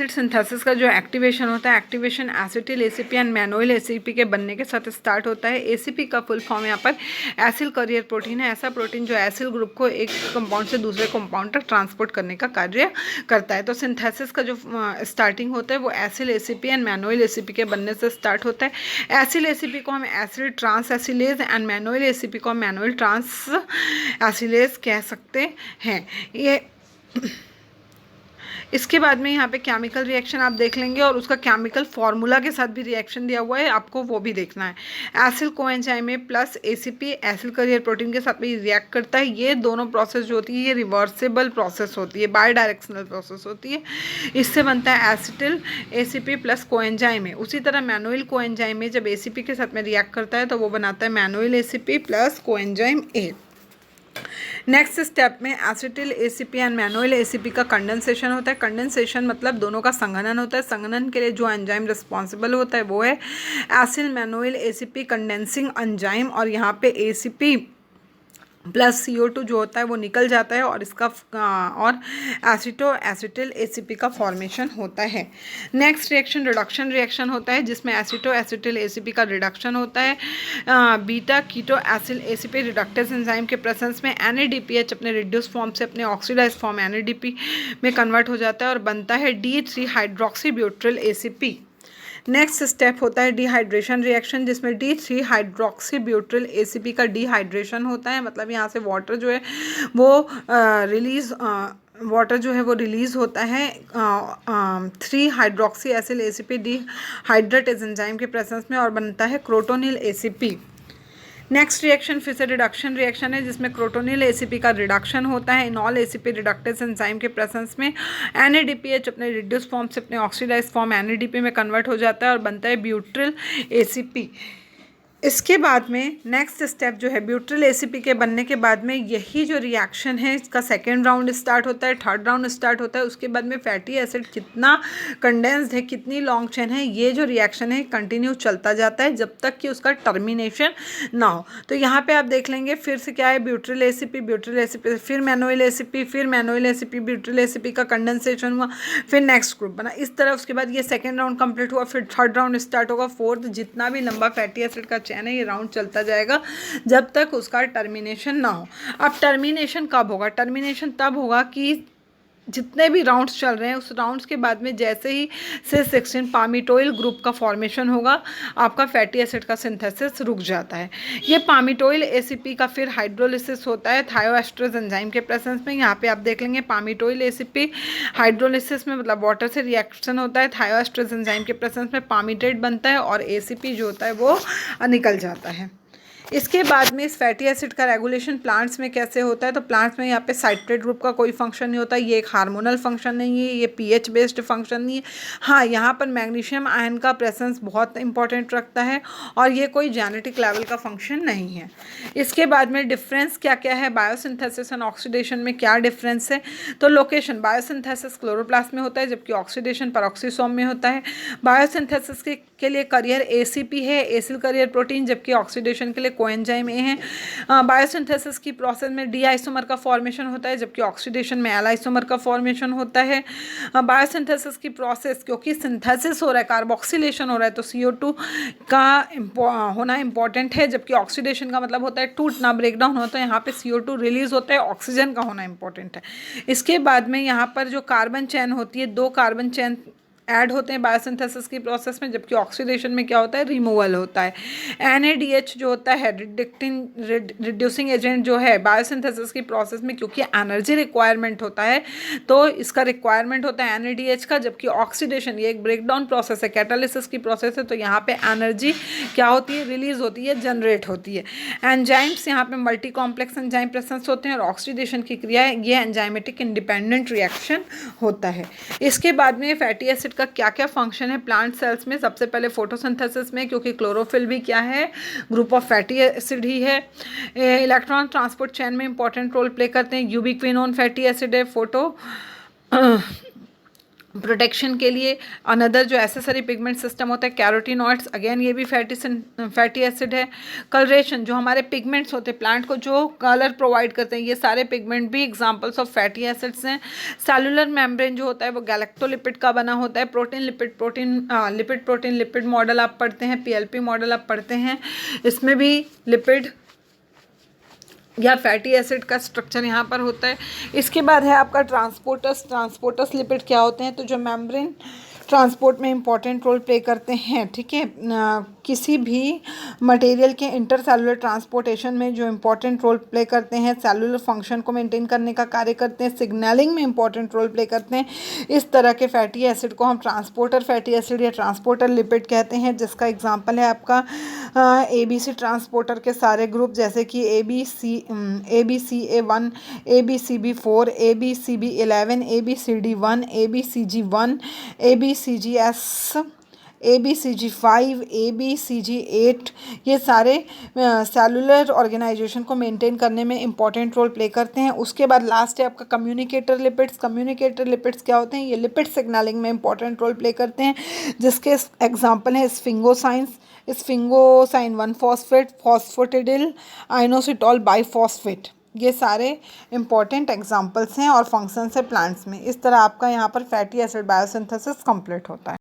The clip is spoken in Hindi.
एसिड सिंथेसिस का जो एक्टिवेशन होता है, activation acetyl ACP and malonyl ACP के बनने के साथ स्टार्ट होता है। एसीपी का फुल फॉर्म यहाँ पर एसिल करियर प्रोटीन है, ऐसा प्रोटीन जो एसिल ग्रुप को एक कंपाउंड से दूसरे कंपाउंड तक ट्रांसपोर्ट करने का कार्य करता है। तो सिंथेसिस का जो स्टार्टिंग होता है वो acyl ACP and malonyl ACP के बनने से स्टार्ट होता है। एसिल एसीपी को हम acyl trans acylase and malonyl ACP को हम मैनोइल ट्रांस एसिलेज कह सकते हैं। ये इसके बाद में यहाँ पे केमिकल रिएक्शन आप देख लेंगे और उसका केमिकल फार्मूला के साथ भी रिएक्शन दिया हुआ है, आपको वो भी देखना है। Acyl coenzyme plus ACP acyl career protein के साथ में रिएक्ट करता है। ये दोनों प्रोसेस जो होती है ये रिवर्सिबल प्रोसेस होती है, बाई डायरेक्शनल प्रोसेस होती है। इससे बनता है एसिटिल एसीपी प्लस कोएंजाइम। उसी तरह मैनोइल कोएंजाइम जब एसीपी के साथ में रिएक्ट करता है तो वो बनाता है malonyl ACP plus coenzyme A. Next step में acetyl ACP and malonyl ACP का कंडेंसेशन होता है। कंडेंसेशन मतलब दोनों का संघनन होता है। संघनन के लिए जो एंजाइम रिस्पॉन्सिबल होता है वो है एसिल मैनोइल एसीपी कंडेंसिंग एंजाइम, और यहाँ पे एसीपी प्लस CO2 जो होता है वो निकल जाता है और इसका और एसिटो एसिटिल एसीपी का फॉर्मेशन होता है। नेक्स्ट रिएक्शन रिडक्शन रिएक्शन होता है जिसमें एसिटो एसिटिल एसीपी का रिडक्शन होता है। Beta keto acyl ACP reductase enzyme के प्रेजेंस में NADPH अपने रिड्यूस फॉर्म से अपने ऑक्सीडाइज फॉर्म NADP में कन्वर्ट हो जाता है और बनता है D3 hydroxy butyryl ACP. Next step होता है डिहाइड्रेशन रिएक्शन जिसमें D3 हाइड्रोक्सी ब्यूट्रिल एसीपी का डिहाइड्रेशन होता है। मतलब यहाँ से वाटर जो है वो रिलीज होता है 3 हाइड्रोक्सी एसिल एसीपी डिहाइड्रेटेज एंजाइम के प्रेजेंस में और बनता है क्रोटोनिल एसीपी। नेक्स्ट रिएक्शन फिर से रिडक्शन रिएक्शन है जिसमें क्रोटोनिल एसीपी का रिडक्शन होता है इनॉल एसीपी रिडक्टेज एंजाइम के प्रेजेंस में। NADPH अपने रिड्यूस फॉर्म से अपने ऑक्सीडाइज फॉर्म NADP में कन्वर्ट हो जाता है और बनता है ब्यूट्रिल एसीपी। इसके बाद में नेक्स्ट स्टेप जो है ब्यूट्रिल एसीपी के बनने के बाद में यही जो रिएक्शन है इसका सेकेंड राउंड स्टार्ट होता है, थर्ड राउंड स्टार्ट होता है। उसके बाद में फैटी एसिड कितना कंडेंस्ड है, कितनी लॉन्ग चेन है, ये जो रिएक्शन है कंटिन्यू चलता जाता है जब तक कि उसका टर्मिनेशन ना हो। तो यहाँ पे आप देख लेंगे फिर से क्या है ब्यूट्रिल एसीपी फिर मैनोइल एसीपी ब्यूट्रिल एसीपी का कंडेंसेशन हुआ, फिर नेक्स्ट ग्रुप बना। इस तरह उसके बाद ये सेकेंड राउंड कंप्लीट हुआ, फिर थर्ड राउंड स्टार्ट होगा, फोर्थ, जितना भी लंबा फैटी एसिड का चैन है ये राउंड चलता जाएगा जब तक उसका टर्मिनेशन ना हो। अब टर्मिनेशन कब होगा? टर्मिनेशन तब होगा कि जितने भी राउंड्स चल रहे हैं उस राउंड्स के बाद में जैसे ही cis-16 पामिटोइल ग्रुप का फॉर्मेशन होगा आपका फैटी एसिड का सिंथेसिस रुक जाता है। ये पामिटोइल एसीपी का फिर हाइड्रोलिसिस होता है थायोएस्ट्रेज एंजाइम के प्रेजेंस में। यहाँ पे आप देख लेंगे पामिटोइल एसीपी हाइड्रोलिसिस में मतलब वाटर से रिएक्शन होता है, थायोएस्ट्रेज एंजाइम के प्रेजेंस में पामिटेट बनता है और एसीपी जो होता है वो निकल जाता है। इसके बाद में इस फैटी एसिड का रेगुलेशन प्लांट्स में कैसे होता है? तो प्लांट्स में यहाँ पे साइट्रेट ग्रुप का कोई फंक्शन नहीं होता, ये एक हार्मोनल फंक्शन नहीं है, ये pH बेस्ड फंक्शन नहीं है। हाँ, यहाँ पर मैग्नीशियम आयन का प्रेजेंस बहुत इंपॉर्टेंट रखता है और ये कोई जेनेटिक लेवल का फंक्शन नहीं है। इसके बाद में डिफरेंस क्या क्या है बायोसिंथेसिस एंड ऑक्सीडेशन में, क्या डिफरेंस है? तो लोकेशन, बायोसिंथेसिस क्लोरोप्लास्ट में होता है जबकि ऑक्सीडेशन पेरोक्सीसोम में होता है। बायोसिंथेसिस के लिए करियर एसीपी है, एसिल करियर प्रोटीन, जबकि ऑक्सीडेशन के लिए कोएंजाइम ए है। बायोसिंथेसिस की प्रोसेस में डी आइसोमर का फॉर्मेशन होता है जबकि ऑक्सीडेशन में एल आइसोमर का फॉर्मेशन होता है। बायोसिंथेसिस की प्रोसेस क्योंकि सिंथेसिस हो रहा है, कार्बोक्सिलेशन हो रहा है, तो CO2 का होना इंपॉर्टेंट है, जबकि ऑक्सीडेशन का मतलब होता है टूटना, ब्रेकडाउन होता है। यहाँ पे CO2 रिलीज होता है, ऑक्सीजन का होना इंपॉर्टेंट है। इसके बाद में यहाँ पर जो कार्बन चेन होती है, 2 कार्बन चेन ऐड होते हैं बायोसिंथेसिस की प्रोसेस में, जबकि ऑक्सीडेशन में क्या होता है? रिमूवल होता है। NADH जो होता है रिड्यूसिंग एजेंट जो है बायोसिंथेसिस की प्रोसेस में, क्योंकि एनर्जी रिक्वायरमेंट होता है तो इसका रिक्वायरमेंट होता है NADH का, जबकि ऑक्सीडेशन ये एक ब्रेकडाउन प्रोसेस है, कैटालिसिस की प्रोसेस है, तो यहाँ पे एनर्जी क्या होती है? रिलीज होती है, जनरेट होती है। एंजाइम्स यहाँ पे मल्टी कॉम्प्लेक्स एंजाइम प्रेजेंस होते हैं और ऑक्सीडेशन की क्रिया ये एंजाइमेटिक इंडिपेंडेंट रिएक्शन होता है। इसके बाद में फैटी एसिड का क्या क्या फंक्शन है प्लांट सेल्स में? सबसे पहले फोटोसिंथेसिस में, क्योंकि क्लोरोफिल भी क्या है? ग्रुप ऑफ फैटी एसिड ही है। इलेक्ट्रॉन ट्रांसपोर्ट चेन में इंपॉर्टेंट रोल प्ले करते हैं। यूबिक्विनोन फैटी एसिड है। प्रोटेक्शन के लिए अनदर जो एसेसरी पिगमेंट सिस्टम होता है कैरोटीनॉइड्स, अगेन ये भी फैटी एसिड है। कलरेशन, जो हमारे पिगमेंट्स होते हैं प्लांट को जो कलर प्रोवाइड करते हैं, ये सारे पिगमेंट भी एग्जांपल्स ऑफ फैटी एसिड्स हैं। सेलुलर मेम्ब्रेन जो होता है वो गैलेक्टोलिपिड का बना होता है। प्रोटीन लिपिड मॉडल आप पढ़ते हैं, पीएलपी मॉडल आप पढ़ते हैं, इसमें भी लिपिड या फैटी एसिड का स्ट्रक्चर यहाँ पर होता है। इसके बाद है आपका ट्रांसपोर्टर्स लिपिड क्या होते हैं, तो जो मेम्ब्रेन ट्रांसपोर्ट में इंपॉर्टेंट रोल प्ले करते हैं, ठीक है। किसी भी मटेरियल के इंटरसेलुलर ट्रांसपोर्टेशन में जो इंपॉर्टेंट रोल प्ले करते हैं, सेलुलर फंक्शन को मेंटेन करने का कार्य करते हैं, सिग्नलिंग में इंपॉर्टेंट रोल प्ले करते हैं। इस तरह के फैटी एसिड को हम ट्रांसपोर्टर फैटी एसिड या ट्रांसपोर्टर लिपिड कहते हैं, जिसका एग्जांपल है आपका ABC ट्रांसपोर्टर के सारे ग्रुप, जैसे कि ABCA1, ABCB4, ABCB11, ABCD1, ABCG1, ABCGS, ABCG5, ABCG8, ये सारे सेलुलर ऑर्गेनाइजेशन को मेंटेन करने में इंपॉर्टेंट रोल प्ले करते हैं। उसके बाद लास्ट है आपका कम्युनिकेटर लिपिड्स। कम्युनिकेटर लिपिड्स क्या होते हैं, ये लिपिड सिग्नलिंग में इंपॉर्टेंट रोल प्ले करते हैं, जिसके एग्जांपल हैं स्फिंगोसाइन 1-फॉस्फेट, फॉस्फेटिडिल, आइनोसिटॉल बाइफॉस्फेट। ये सारे इंपॉर्टेंट एग्जांपल्स हैं और फंक्शंस है प्लांट्स में। इस तरह आपका यहाँ पर फैटी एसिड बायोसिंथेसिस कंप्लीट होता है।